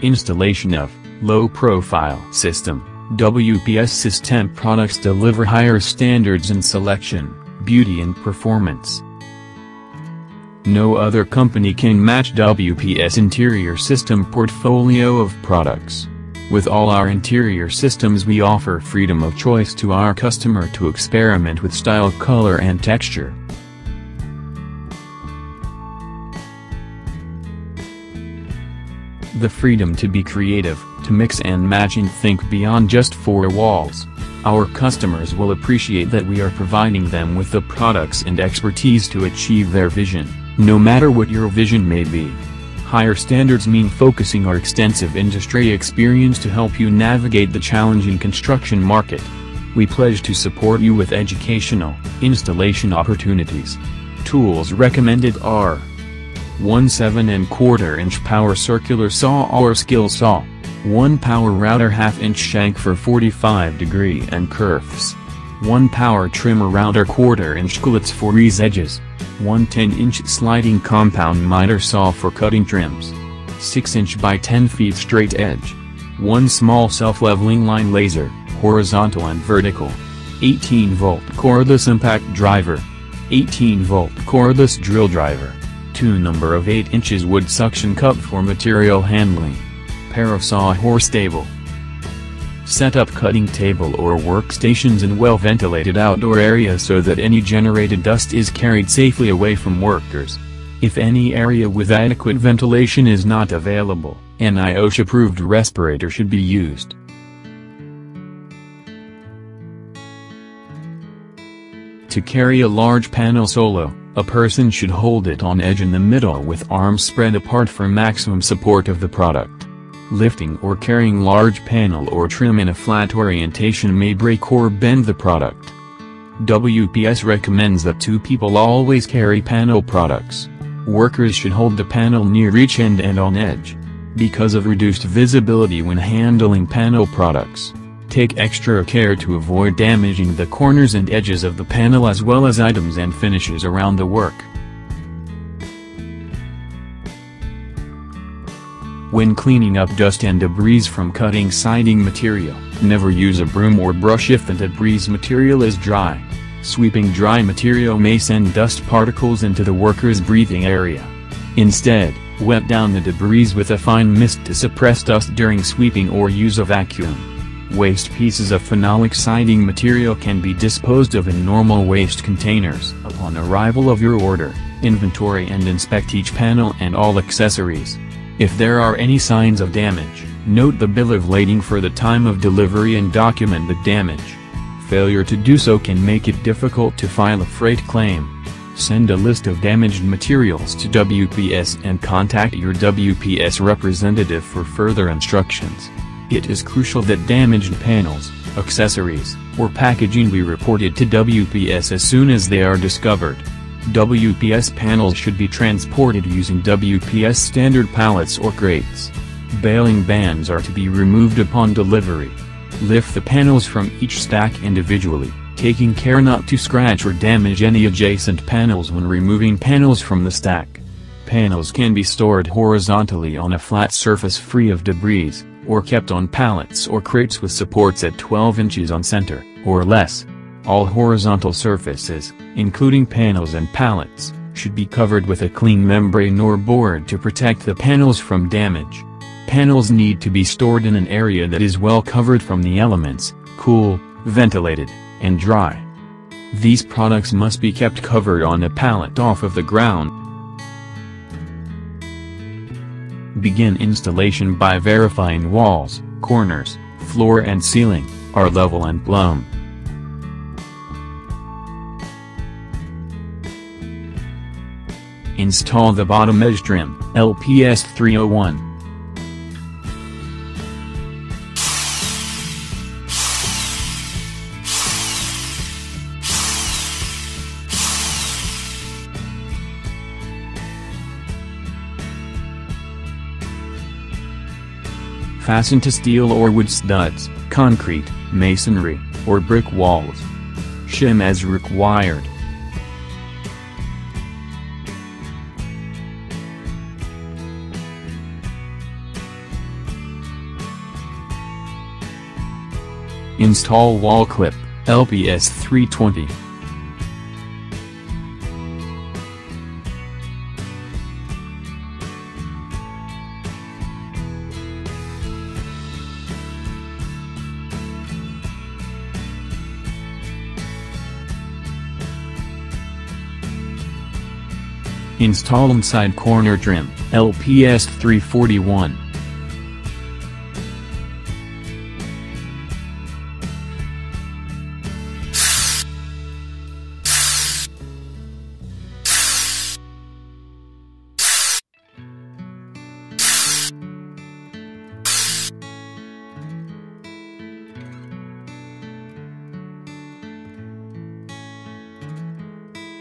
Installation of low-profile system. WPS system products deliver higher standards in selection, beauty and performance. No other company can match WPS interior system portfolio of products. With all our interior systems we offer freedom of choice to our customer to experiment with style, color and texture. The freedom to be creative, to mix and match and think beyond just four walls. Our customers will appreciate that we are providing them with the products and expertise to achieve their vision, no matter what your vision may be. Higher standards mean focusing our extensive industry experience to help you navigate the challenging construction market. We pledge to support you with educational, installation opportunities. Tools recommended are 1 7¼ power circular saw or skill saw, 1 power router 1/2 shank for 45° and curves, 1 power trimmer router 1/4 fillets for ease edges, 1 10" sliding compound miter saw for cutting trims, 6" by 10 feet straight edge, 1 small self-leveling line laser, horizontal and vertical, 18-volt cordless impact driver, 18-volt cordless drill driver, 2 number of 8" wood suction cup for material handling, pair of sawhorse table. Set up cutting table or workstations in well-ventilated outdoor areas so that any generated dust is carried safely away from workers. If any area with adequate ventilation is not available, an IOSH-approved respirator should be used. To carry a large panel solo, a person should hold it on edge in the middle with arms spread apart for maximum support of the product. Lifting or carrying large panel or trim in a flat orientation may break or bend the product. WPS recommends that 2 people always carry panel products. Workers should hold the panel near each end and on edge. Because of reduced visibility when handling panel products, take extra care to avoid damaging the corners and edges of the panel as well as items and finishes around the work. When cleaning up dust and debris from cutting siding material, never use a broom or brush if the debris material is dry. Sweeping dry material may send dust particles into the worker's breathing area. Instead, wet down the debris with a fine mist to suppress dust during sweeping or use a vacuum. Waste pieces of phenolic siding material can be disposed of in normal waste containers. Upon arrival of your order, inventory and inspect each panel and all accessories. If there are any signs of damage, note the bill of lading for the time of delivery and document the damage. Failure to do so can make it difficult to file a freight claim. Send a list of damaged materials to WPS and contact your WPS representative for further instructions. It is crucial that damaged panels, accessories, or packaging be reported to WPS as soon as they are discovered. WPS panels should be transported using WPS standard pallets or crates. Baling bands are to be removed upon delivery. Lift the panels from each stack individually, taking care not to scratch or damage any adjacent panels when removing panels from the stack. Panels can be stored horizontally on a flat surface free of debris, or kept on pallets or crates with supports at 12 inches on center, or less. All horizontal surfaces, including panels and pallets, should be covered with a clean membrane or board to protect the panels from damage. Panels need to be stored in an area that is well covered from the elements, cool, ventilated, and dry. These products must be kept covered on a pallet off of the ground. Begin installation by verifying walls, corners, floor and ceiling are level and plumb. Install the bottom edge trim, LPS 301. Fasten to steel or wood studs, concrete, masonry, or brick walls. Shim as required. Install wall clip, LPS 320. Install inside corner trim, LPS 341.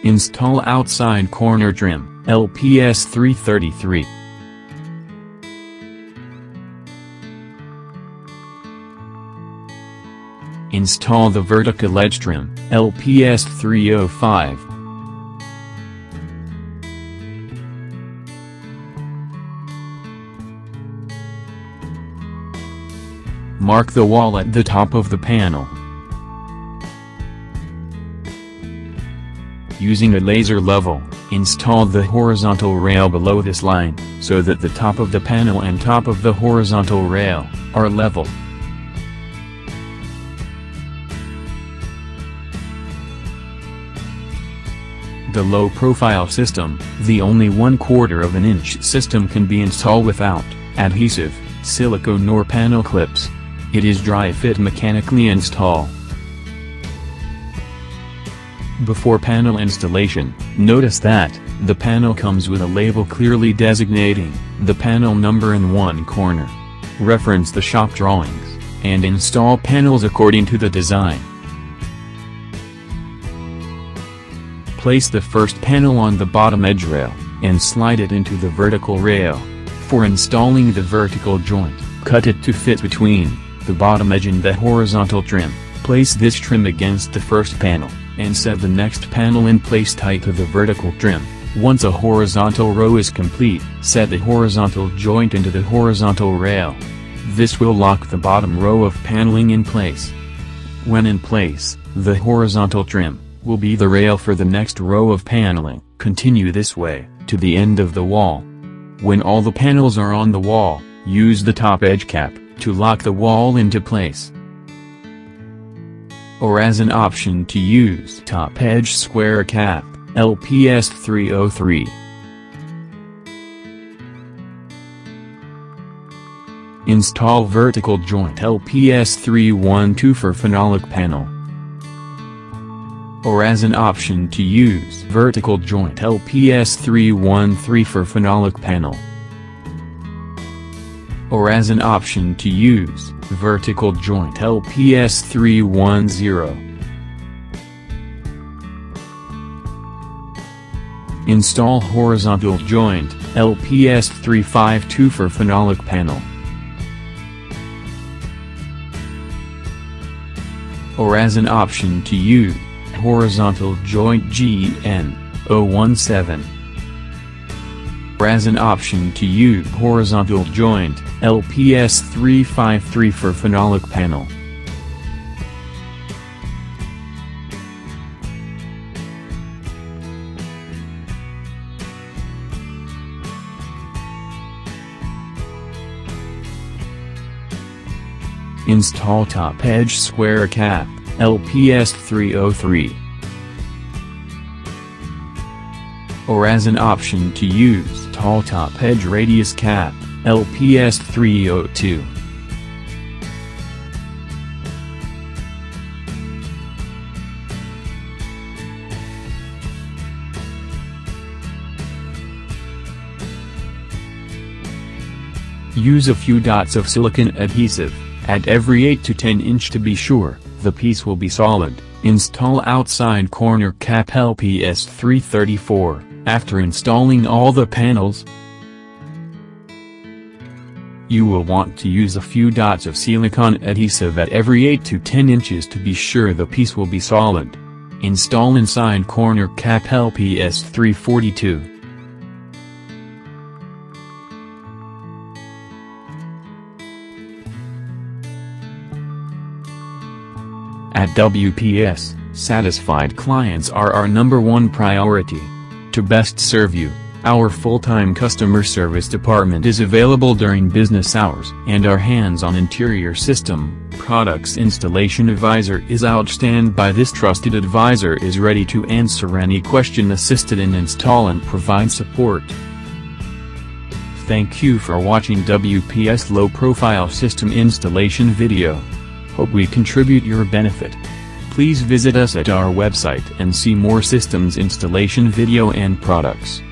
Install outside corner trim, LPS 333. Install the vertical edge trim, LPS 305. Mark the wall at the top of the panel. Using a laser level, install the horizontal rail below this line, so that the top of the panel and top of the horizontal rail are level. The low-profile system, the only 1/4 of an inch system, can be installed without adhesive, silicone or panel clips. It is dry fit mechanically install. Before panel installation, notice that the panel comes with a label clearly designating the panel number in one corner. Reference the shop drawings, and install panels according to the design. Place the first panel on the bottom edge rail, and slide it into the vertical rail. For installing the vertical joint, cut it to fit between the bottom edge and the horizontal trim. Place this trim against the first panel, and set the next panel in place tight to the vertical trim. Once a horizontal row is complete, set the horizontal joint into the horizontal rail. This will lock the bottom row of paneling in place. When in place, the horizontal trim will be the rail for the next row of paneling. Continue this way to the end of the wall. When all the panels are on the wall, use the top edge cap to lock the wall into place. Or as an option to use top edge square cap, LPS 303. Install vertical joint LPS 312 for phenolic panel. Or as an option to use vertical joint LPS 313 for phenolic panel. Or as an option to use vertical joint LPS 310. Install horizontal joint LPS 352 for phenolic panel. Or as an option to use horizontal joint GN 017. Or as an option to use horizontal joint LPS 353 for phenolic panel. Install top edge square cap LPS 303. Or as an option to use tall top edge radius cap LPS 302. Use a few dots of silicone adhesive at every 8 to 10 inch to be sure the piece will be solid. Install outside corner cap LPS 334. After installing all the panels, you will want to use a few dots of silicone adhesive at every 8 to 10 inches to be sure the piece will be solid. Install inside corner cap LPS 342. At WPS, satisfied clients are our #1 priority. To best serve you, our full-time customer service department is available during business hours, and our hands-on interior system, products installation advisor is outstanding. By this trusted advisor is ready to answer any question, assisted in install and provide support. Thank you for watching WPS low profile system installation video. Hope we contribute your benefit. Please visit us at our website and see more systems installation video and products.